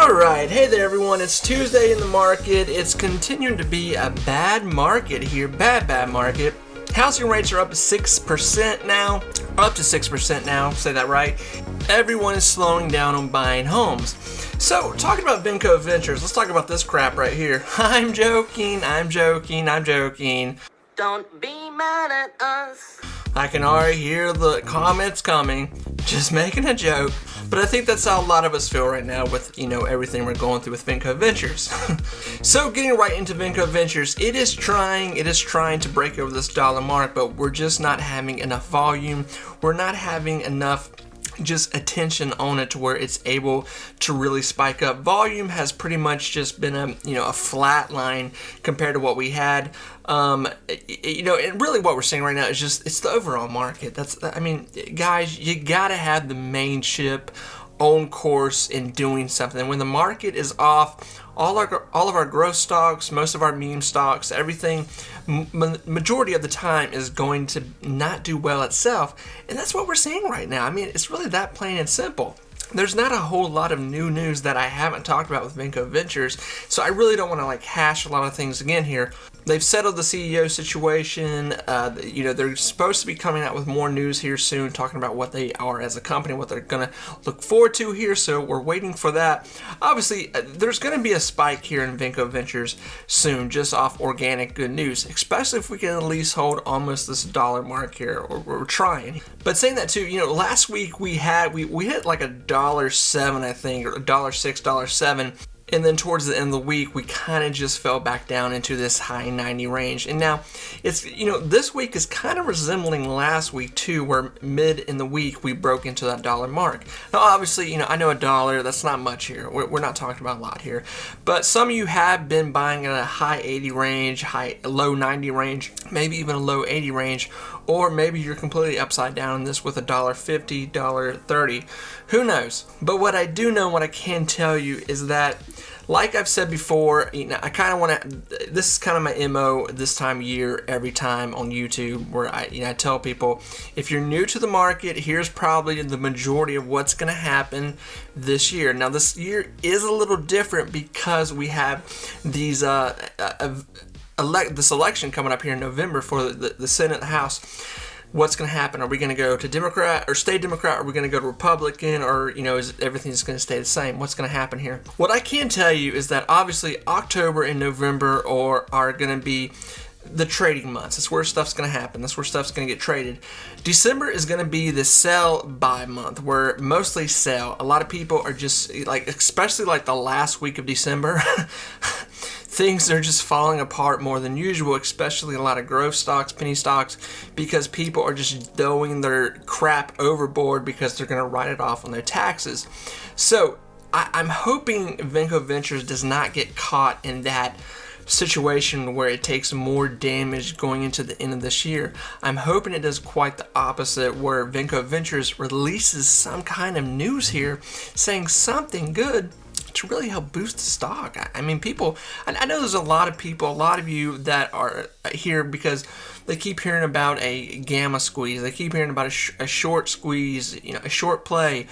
Alright, hey there everyone, it's Tuesday in the market. It's continuing to be a bad market here, bad market. Housing rates are up to 6% now, say that right. Everyone is slowing down on buying homes. So, talking about Vinco Ventures, let's talk about this crap right here. I'm joking. Don't be mad at us. I can already hear the comments coming, just making a joke. But I think that's how a lot of us feel right now with, everything we're going through with Vinco Ventures. So getting right into Vinco Ventures, it is trying to break over this dollar mark, but we're just not having enough volume. We're not having enough just attention on it to where it's able to really spike up. Volume has pretty much just been a flat line compared to what we had. And really what we're seeing right now is just, it's the overall market. Guys, you gotta have the main ship on course in doing something. When the market is off, all of our growth stocks, most of our meme stocks, everything, majority of the time is going to not do well itself. And that's what we're seeing right now. It's really that plain and simple. There's not a whole lot of new news that I haven't talked about with Vinco Ventures, so I really don't want to hash a lot of things again here. They've settled the CEO situation. They're supposed to be coming out with more news here soon, talking about what they are as a company, what they're going to look forward to here, so we're waiting for that. Obviously, there's going to be a spike here in Vinco Ventures soon, just off organic good news, especially if we can at least hold almost this dollar mark here, or we're trying. But saying that too, last week we hit like $1.07, I think, or $1.06, $1.07. And then towards the end of the week, we kind of just fell back down into this high 90 range. And now, it's this week is kind of resembling last week too, where mid in the week, we broke into that dollar mark. Now, obviously, I know $1, that's not much here. We're not talking about a lot here. But some of you have been buying at a high 80 range, low 90 range, maybe even a low 80 range. Or maybe you're completely upside down in this with $1.50, $1.30. Who knows? But what I do know, what I can tell you is that, like I've said before, I kind of want to, this is kind of my MO this time of year every time on YouTube, where I tell people, if you're new to the market, here's probably the majority of what's going to happen this year. Now, this year is a little different because we have these, this election coming up here in November for the Senate and the House. What's going to happen? Are we going to go to Democrat or stay Democrat? Are we going to go to Republican? Or, is everything just going to stay the same? What's going to happen here? What I can tell you is that obviously October and November are going to be the trading months. That's where stuff's going to happen. That's where stuff's going to get traded. December is going to be the sell-buy month, where mostly sell. A lot of people are just, especially the last week of December, things are just falling apart more than usual, especially a lot of growth stocks, penny stocks, because people are just throwing their crap overboard because they're going to write it off on their taxes. So I'm hoping Vinco Ventures does not get caught in that situation where it takes more damage going into the end of this year. I'm hoping it does quite the opposite, where Vinco Ventures releases some kind of news here saying something good to really help boost the stock. I know there's a lot of people, a lot of you that are here because they keep hearing about a gamma squeeze. They keep hearing about a short squeeze, a short play.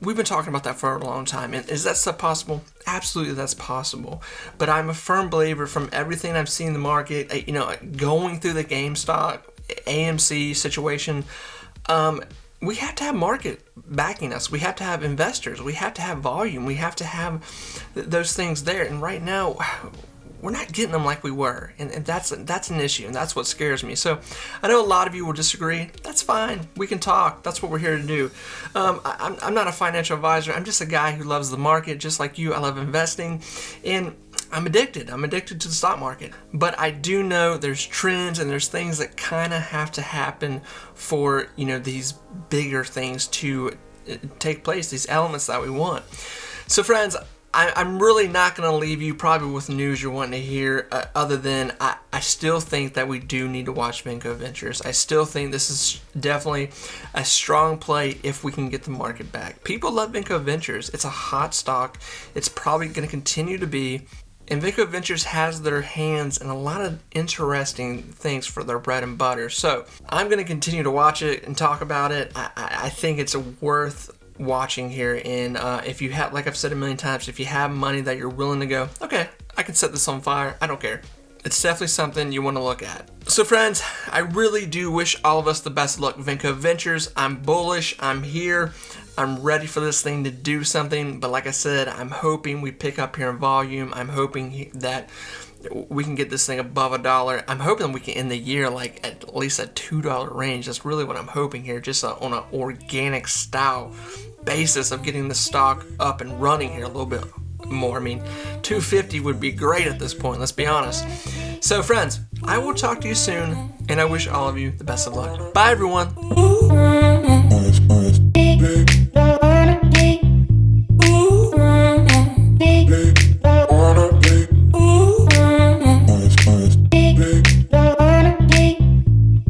We've been talking about that for a long time. And is that stuff possible? Absolutely, that's possible. But I'm a firm believer from everything I've seen in the market, going through the GameStop, AMC situation, we have to have market backing us. We have to have investors. We have to have volume. We have to have those things there. And right now, we're not getting them like we were. And that's an issue. And that's what scares me. So I know a lot of you will disagree. That's fine. We can talk. That's what we're here to do. I'm not a financial advisor. I'm just a guy who loves the market. Just like you, I love investing. And I'm addicted. I'm addicted to the stock market. But I do know there's trends and there's things that kind of have to happen for, these bigger things to take place, these elements that we want. So friends, I'm really not going to leave you probably with news you're wanting to hear, other than I still think that we do need to watch Vinco Ventures. I still think this is definitely a strong play if we can get the market back. People love Vinco Ventures. It's a hot stock. It's probably going to continue to be. And Vinco Ventures has their hands in a lot of interesting things for their bread and butter. So I'm going to continue to watch it and talk about it. I think it's worth watching here, and if you have, like I've said a million times, if you have money that you're willing to go, okay, I can set this on fire, I don't care. It's definitely something you want to look at. So friends, I really do wish all of us the best of luck with Vinco Ventures. I'm bullish, I'm here, I'm ready for this thing to do something, but like I said, I'm hoping we pick up here in volume. I'm hoping that we can get this thing above $1. I'm hoping we can end the year like at least a $2 range. That's really what I'm hoping here, just on an organic style basis of getting the stock up and running here a little bit more. I mean, 250 would be great at this point, let's be honest. So friends, I will talk to you soon, and I wish all of you the best of luck. Bye everyone.